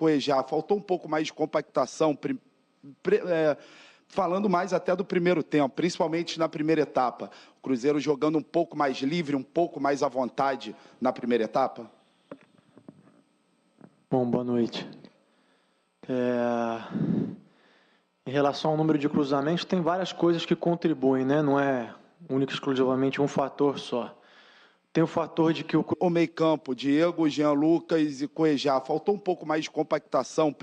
Cuejá, faltou um pouco mais de compactação, falando mais até do primeiro tempo, principalmente na primeira etapa. O Cruzeiro jogando um pouco mais livre, um pouco mais à vontade na primeira etapa? Bom, boa noite. Em relação ao número de cruzamentos, tem várias coisas que contribuem, né? Não é único e exclusivamente um fator só. Tem o fator de que o meio-campo, Diego, Jean Lucas e Cuejá, faltou um pouco mais de compactação,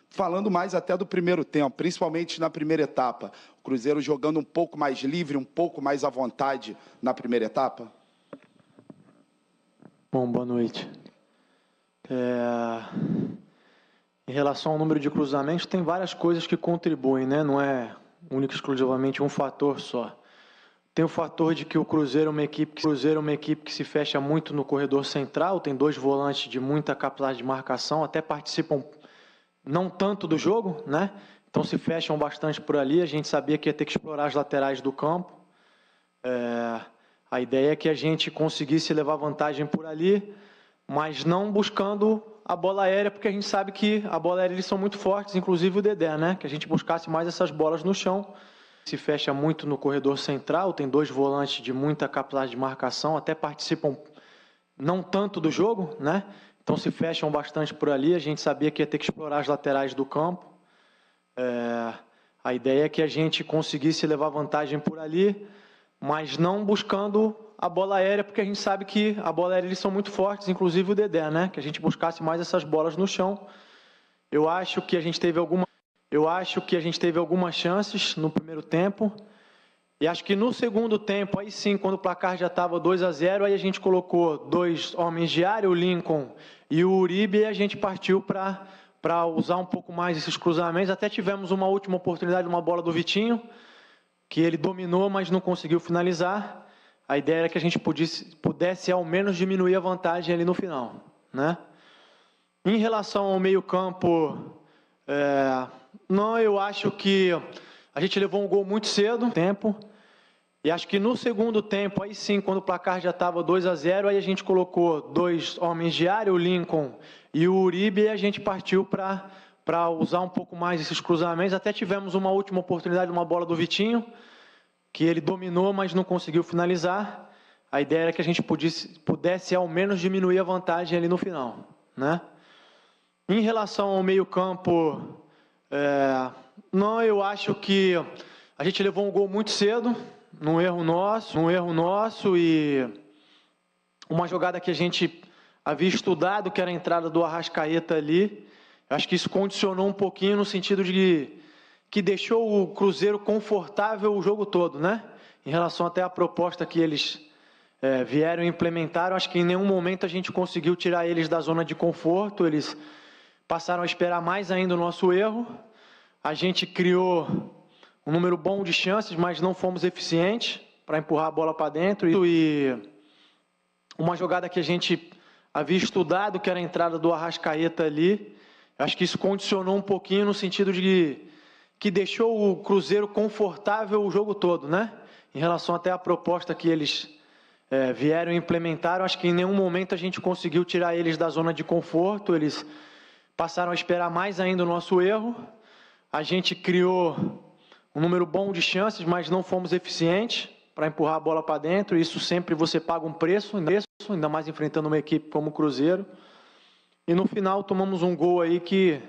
falando mais até do primeiro tempo, principalmente na primeira etapa. O Cruzeiro jogando um pouco mais livre, um pouco mais à vontade na primeira etapa? Bom, boa noite. Em relação ao número de cruzamentos, tem várias coisas que contribuem, né? Não é único e exclusivamente um fator só. Tem o fator de que o Cruzeiro é uma equipe que se fecha muito no corredor central, tem dois volantes de muita capacidade de marcação, até participam não tanto do jogo, né? Então se fecham bastante por ali. A gente sabia que ia ter que explorar as laterais do campo. A ideia é que a gente conseguisse levar vantagem por ali, mas não buscando a bola aérea, porque a gente sabe que a bola aérea eles são muito fortes, inclusive o Dedé, né? Que a gente buscasse mais essas bolas no chão. Se fecha muito no corredor central, tem dois volantes de muita capacidade de marcação, até participam não tanto do jogo, né? Então se fecham bastante por ali. A gente sabia que ia ter que explorar as laterais do campo. A ideia é que a gente conseguisse levar vantagem por ali, mas não buscando a bola aérea, porque a gente sabe que a bola aérea eles são muito fortes, inclusive o Dedé, né? Que a gente buscasse mais essas bolas no chão. Eu acho que a gente teve algumas chances no primeiro tempo. E acho que no segundo tempo, aí sim, quando o placar já estava 2-0, aí a gente colocou dois homens de área, o Lincoln e o Uribe, e a gente partiu para usar um pouco mais esses cruzamentos. Até tivemos uma última oportunidade, uma bola do Vitinho, que ele dominou, mas não conseguiu finalizar. A ideia era que a gente pudesse ao menos diminuir a vantagem ali no final, né? Em relação ao meio-campo, não, eu acho que a gente levou um gol muito cedo, e acho que no segundo tempo, aí sim, quando o placar já estava 2-0, aí a gente colocou dois homens de área, o Lincoln e o Uribe, e a gente partiu para usar um pouco mais esses cruzamentos. Até tivemos uma última oportunidade, uma bola do Vitinho, que ele dominou, mas não conseguiu finalizar. A ideia era que a gente pudesse ao menos diminuir a vantagem ali no final, né? Em relação ao meio-campo, não, eu acho que a gente levou um gol muito cedo, num erro nosso, e uma jogada que a gente havia estudado, que era a entrada do Arrascaeta ali. Eu acho que isso condicionou um pouquinho no sentido de que deixou o Cruzeiro confortável o jogo todo, né? Em relação até à proposta que eles vieram e implementaram, acho que em nenhum momento a gente conseguiu tirar eles da zona de conforto. Eles passaram a esperar mais ainda o nosso erro. A gente criou um número bom de chances, mas não fomos eficientes para empurrar a bola para dentro. E uma jogada que a gente havia estudado, que era a entrada do Arrascaeta ali. Eu acho que isso condicionou um pouquinho no sentido de que deixou o Cruzeiro confortável o jogo todo, né? Em relação até à proposta que eles vieram e implementaram, acho que em nenhum momento a gente conseguiu tirar eles da zona de conforto. Eles passaram a esperar mais ainda o nosso erro. A gente criou um número bom de chances, mas não fomos eficientes para empurrar a bola para dentro. Isso sempre você paga um preço, ainda mais enfrentando uma equipe como o Cruzeiro. E no final tomamos um gol aí que,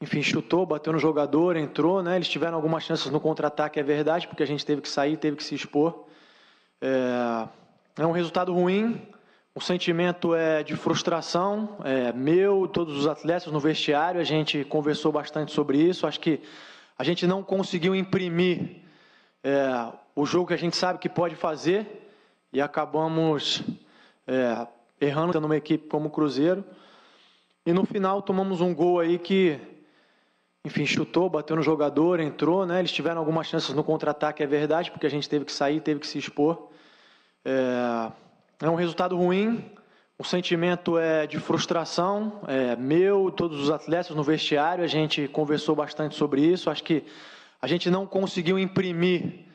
enfim, chutou, bateu no jogador, entrou, né? Eles tiveram algumas chances no contra-ataque, é verdade, porque a gente teve que sair, teve que se expor. É um resultado ruim. O sentimento é de frustração, meu, todos os atletas no vestiário. A gente conversou bastante sobre isso. Acho que a gente não conseguiu imprimir o jogo que a gente sabe que pode fazer e acabamos errando numa equipe como o Cruzeiro. E no final tomamos um gol aí que, enfim, chutou, bateu no jogador, entrou, né? Eles tiveram algumas chances no contra-ataque, é verdade, porque a gente teve que sair, teve que se expor. É um resultado ruim. O sentimento é de frustração, meu, todos os atletas no vestiário. A gente conversou bastante sobre isso. Acho que a gente não conseguiu imprimir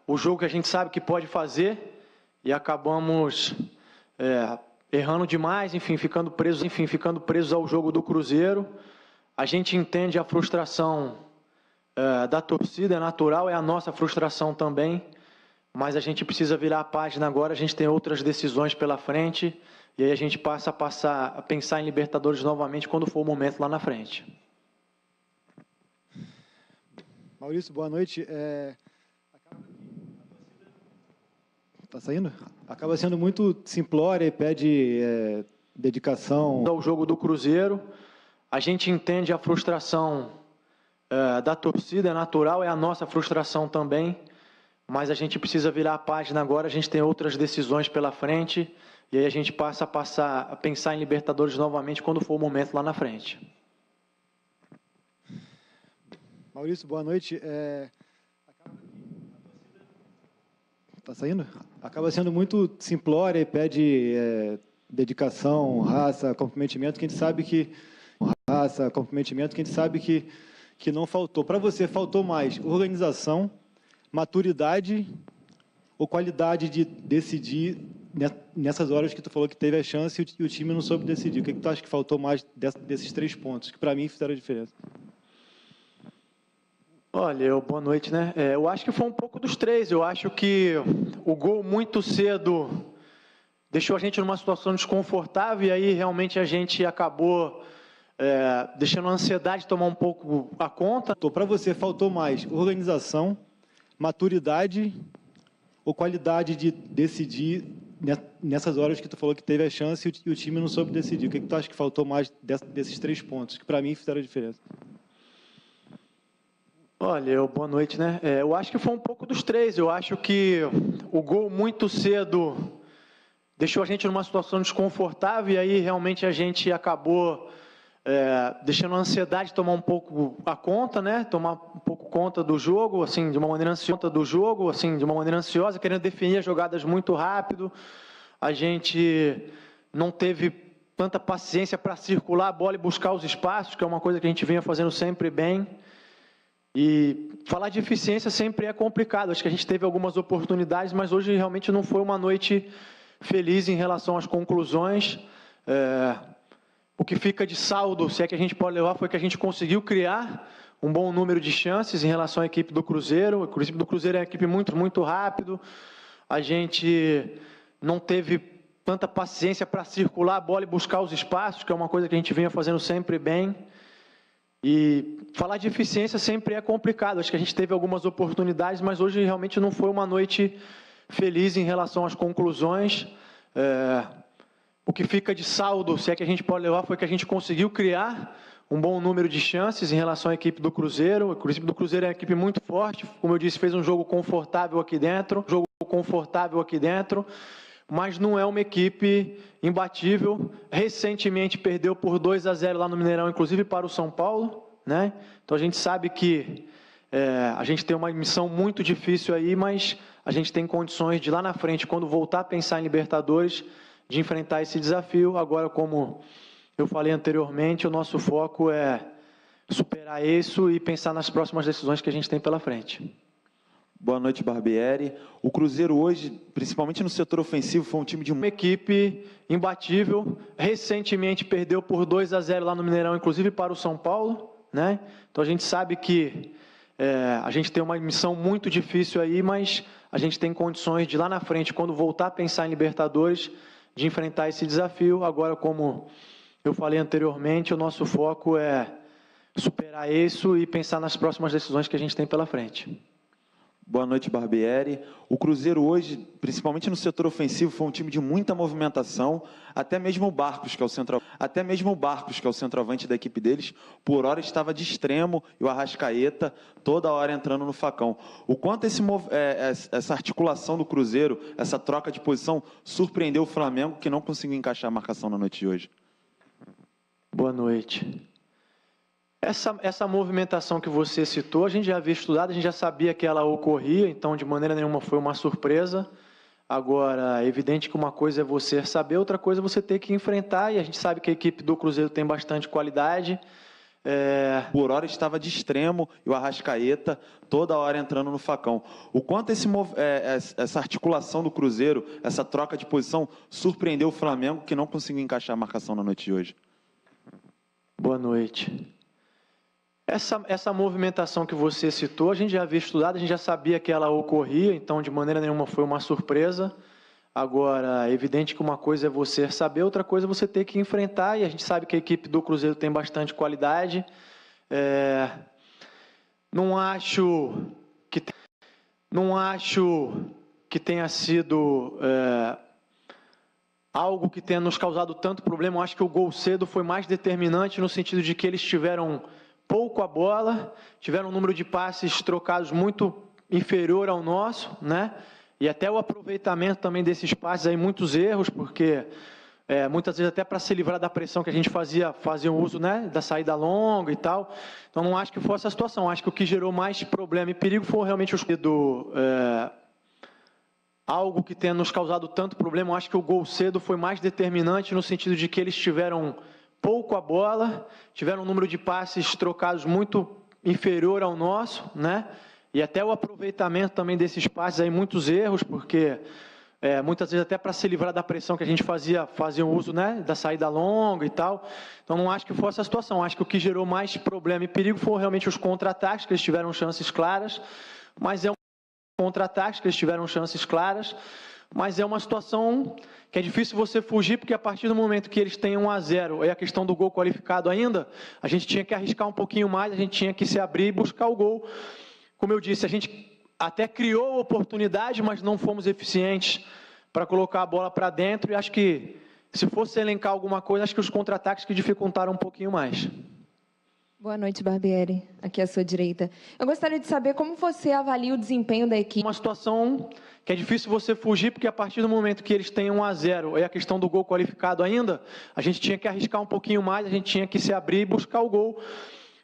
o jogo que a gente sabe que pode fazer e acabamos errando demais, enfim, ficando presos ao jogo do Cruzeiro. A gente entende a frustração da torcida, é natural, é a nossa frustração também, mas a gente precisa virar a página agora, a gente tem outras decisões pela frente, e aí a gente passa a pensar em Libertadores novamente quando for o momento lá na frente. Maurício, boa noite. Tá saindo? Acaba sendo muito simplória e pede dedicação. Ao jogo do Cruzeiro, a gente entende a frustração da torcida, é natural, é a nossa frustração também, mas a gente precisa virar a página agora, a gente tem outras decisões pela frente, e aí a gente passa a pensar em Libertadores novamente quando for o momento lá na frente. Maurício, boa noite. Tá saindo? Acaba sendo muito simplória e pede dedicação, raça, comprometimento, que a gente sabe que não faltou. Para você, faltou mais organização, maturidade ou qualidade de decidir nessas horas que tu falou que teve a chance e o time não soube decidir? O que tu acha que faltou mais desses 3 pontos, que para mim fizeram a diferença? Olha, boa noite, né? Eu acho que foi um pouco dos 3. Eu acho que o gol muito cedo deixou a gente numa situação desconfortável e aí realmente a gente acabou deixando a ansiedade tomar um pouco a conta. Para você, faltou mais organização, maturidade ou qualidade de decidir nessas horas que tu falou que teve a chance e o time não soube decidir? O que tu acha que faltou mais desses 3 pontos, que para mim fizeram a diferença? Olha, boa noite, né? Eu acho que foi um pouco dos 3. Eu acho que o gol muito cedo deixou a gente numa situação desconfortável e aí realmente a gente acabou deixando a ansiedade tomar um pouco a conta, né? Tomar um pouco conta do jogo, assim, de uma maneira ansiosa, querendo definir as jogadas muito rápido. A gente não teve tanta paciência para circular a bola e buscar os espaços, que é uma coisa que a gente vinha fazendo sempre bem. E falar de eficiência sempre é complicado. Acho que a gente teve algumas oportunidades, mas hoje realmente não foi uma noite feliz em relação às conclusões. O que fica de saldo, se é que a gente pode levar, foi que a gente conseguiu criar um bom número de chances em relação à equipe do Cruzeiro. A equipe do Cruzeiro é uma equipe muito, muito rápido. A gente não teve tanta paciência para circular a bola e buscar os espaços, que é uma coisa que a gente vinha fazendo sempre bem. E falar de eficiência sempre é complicado. Acho que a gente teve algumas oportunidades, mas hoje realmente não foi uma noite feliz em relação às conclusões. O que fica de saldo, se é que a gente pode levar, foi que a gente conseguiu criar um bom número de chances em relação à equipe do Cruzeiro. A equipe do Cruzeiro é uma equipe muito forte, como eu disse, fez um jogo confortável aqui dentro, mas não é uma equipe imbatível. Recentemente perdeu por 2-0 lá no Mineirão, inclusive para o São Paulo, né? Então a gente sabe que a gente tem uma missão muito difícil aí, mas a gente tem condições de lá na frente, quando voltar a pensar em Libertadores, de enfrentar esse desafio. Agora, como eu falei anteriormente, o nosso foco é superar isso e pensar nas próximas decisões que a gente tem pela frente. Boa noite, Barbieri. O Cruzeiro hoje, principalmente no setor ofensivo, foi um time de uma equipe imbatível. Recentemente perdeu por 2-0 lá no Mineirão, inclusive para o São Paulo, né? Então a gente sabe que a gente tem uma missão muito difícil aí, mas a gente tem condições de lá na frente, quando voltar a pensar em Libertadores, de enfrentar esse desafio. Agora, como eu falei anteriormente, o nosso foco é superar isso e pensar nas próximas decisões que a gente tem pela frente. Boa noite, Barbieri. O Cruzeiro hoje, principalmente no setor ofensivo, foi um time de muita movimentação, até mesmo o Barcos, que é o centroavante da equipe deles, por hora estava de extremo, e o Arrascaeta toda hora entrando no facão. O quanto essa articulação do Cruzeiro, essa troca de posição, surpreendeu o Flamengo, que não conseguiu encaixar a marcação na noite de hoje? Boa noite. Essa movimentação que você citou, a gente já havia estudado, a gente já sabia que ela ocorria, então de maneira nenhuma foi uma surpresa. Agora, é evidente que uma coisa é você saber, outra coisa é você ter que enfrentar, e a gente sabe que a equipe do Cruzeiro tem bastante qualidade. Por hora estava de extremo e o Arrascaeta toda hora entrando no facão. O quanto essa articulação do Cruzeiro, essa troca de posição, surpreendeu o Flamengo, que não conseguiu encaixar a marcação na noite de hoje? Boa noite. Essa movimentação que você citou, a gente já havia estudado, a gente já sabia que ela ocorria, então de maneira nenhuma foi uma surpresa. Agora, é evidente que uma coisa é você saber, outra coisa é você ter que enfrentar, e a gente sabe que a equipe do Cruzeiro tem bastante qualidade. Não acho que tenha sido algo que tenha nos causado tanto problema. Eu acho que o gol cedo foi mais determinante no sentido de que eles tiveram pouco a bola, tiveram um número de passes trocados muito inferior ao nosso, né? E até o aproveitamento também desses passes aí, muitos erros, porque muitas vezes até para se livrar da pressão que a gente fazia uso, né, da saída longa e tal. Então não acho que fosse a situação, acho que o que gerou mais problema e perigo foi realmente algo que tenha nos causado tanto problema. Eu acho que o gol cedo foi mais determinante no sentido de que eles tiveram pouco a bola, tiveram um número de passes trocados muito inferior ao nosso, né? E até o aproveitamento também desses passes aí, muitos erros, porque muitas vezes até para se livrar da pressão que a gente fazia uso, né, da saída longa e tal. Então não acho que fosse a situação, acho que o que gerou mais problema e perigo foram realmente os contra-ataques, que eles tiveram chances claras, mas é uma situação que é difícil você fugir, porque a partir do momento que eles têm 1-0, e a questão do gol qualificado ainda, a gente tinha que arriscar um pouquinho mais, a gente tinha que se abrir e buscar o gol. Como eu disse, a gente até criou a oportunidade, mas não fomos eficientes para colocar a bola para dentro, e acho que, se fosse elencar alguma coisa, acho que os contra-ataques que dificultaram um pouquinho mais. Boa noite, Barbieri. Aqui à sua direita. Eu gostaria de saber como você avalia o desempenho da equipe. Uma situação que é difícil você fugir, porque a partir do momento que eles têm 1-0, e a questão do gol qualificado ainda, a gente tinha que arriscar um pouquinho mais, a gente tinha que se abrir e buscar o gol.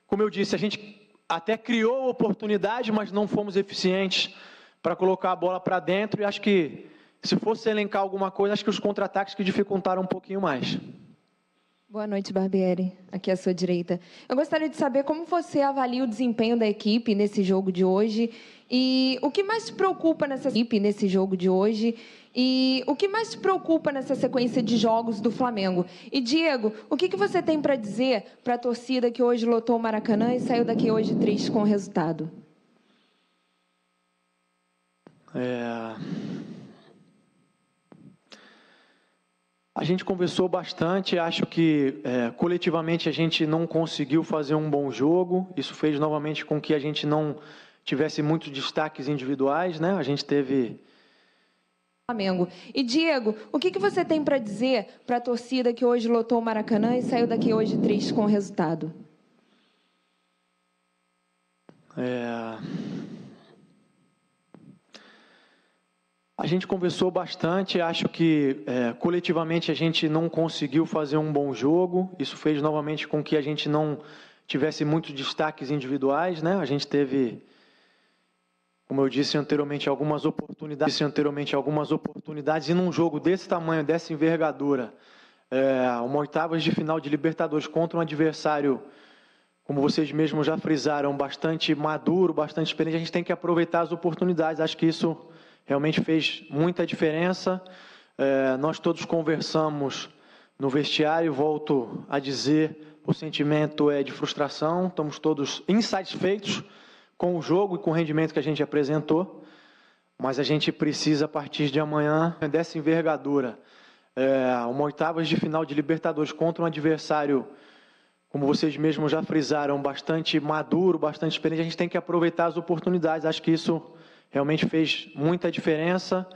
Como eu disse, a gente até criou a oportunidade, mas não fomos eficientes para colocar a bola para dentro, e acho que, se fosse elencar alguma coisa, acho que os contra-ataques que dificultaram um pouquinho mais. Boa noite, Barbieri. Aqui à sua direita. Eu gostaria de saber como você avalia o desempenho da equipe nesse jogo de hoje e o que mais te preocupa nessa sequência de jogos do Flamengo. E, Diego, o que você tem para dizer para a torcida que hoje lotou o Maracanã e saiu daqui hoje triste com o resultado? A gente conversou bastante, acho que coletivamente a gente não conseguiu fazer um bom jogo, isso fez novamente com que a gente não tivesse muitos destaques individuais, né? A gente teve... Flamengo. E, Diego, o que você tem para dizer para a torcida que hoje lotou o Maracanã e saiu daqui hoje triste com o resultado? A gente conversou bastante, acho que coletivamente a gente não conseguiu fazer um bom jogo, isso fez novamente com que a gente não tivesse muitos destaques individuais, né? A gente teve, como eu disse anteriormente, algumas oportunidades, e num jogo desse tamanho, dessa envergadura, uma oitavas de final de Libertadores contra um adversário, como vocês mesmos já frisaram, bastante maduro, bastante experiente, a gente tem que aproveitar as oportunidades, acho que isso realmente fez muita diferença. Nós todos conversamos no vestiário, volto a dizer, o sentimento é de frustração, estamos todos insatisfeitos com o jogo e com o rendimento que a gente apresentou, mas a gente precisa, a partir de amanhã, dessa envergadura, uma oitavas de final de Libertadores contra um adversário, como vocês mesmos já frisaram, bastante maduro, bastante experiente, a gente tem que aproveitar as oportunidades, acho que isso realmente fez muita diferença.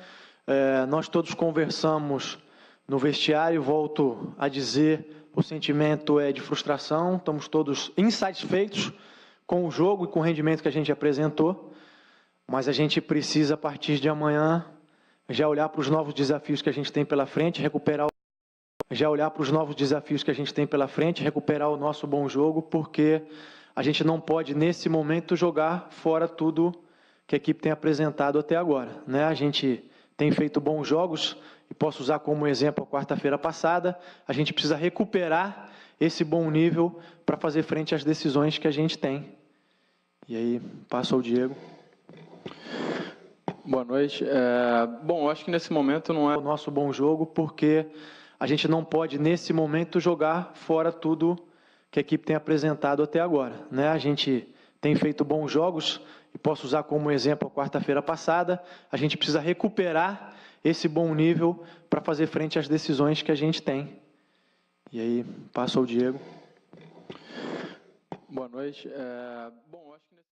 Nós todos conversamos no vestiário, volto a dizer, o sentimento é de frustração, estamos todos insatisfeitos com o jogo e com o rendimento que a gente apresentou, mas a gente precisa, a partir de amanhã, já olhar para os novos desafios que a gente tem pela frente, recuperar o nosso bom jogo, porque a gente não pode, nesse momento, jogar fora tudo que a equipe tem apresentado até agora, né? A gente tem feito bons jogos, e posso usar como exemplo a quarta-feira passada, a gente precisa recuperar esse bom nível para fazer frente às decisões que a gente tem. E aí, passo ao Diego. Boa noite. Bom, eu acho que nesse momento não é o nosso bom jogo, porque a gente não pode, nesse momento, jogar fora tudo que a equipe tem apresentado até agora, né? A gente tem feito bons jogos, e posso usar como exemplo a quarta-feira passada, a gente precisa recuperar esse bom nível para fazer frente às decisões que a gente tem. E aí, passo ao Diego. Boa noite. Bom, eu acho que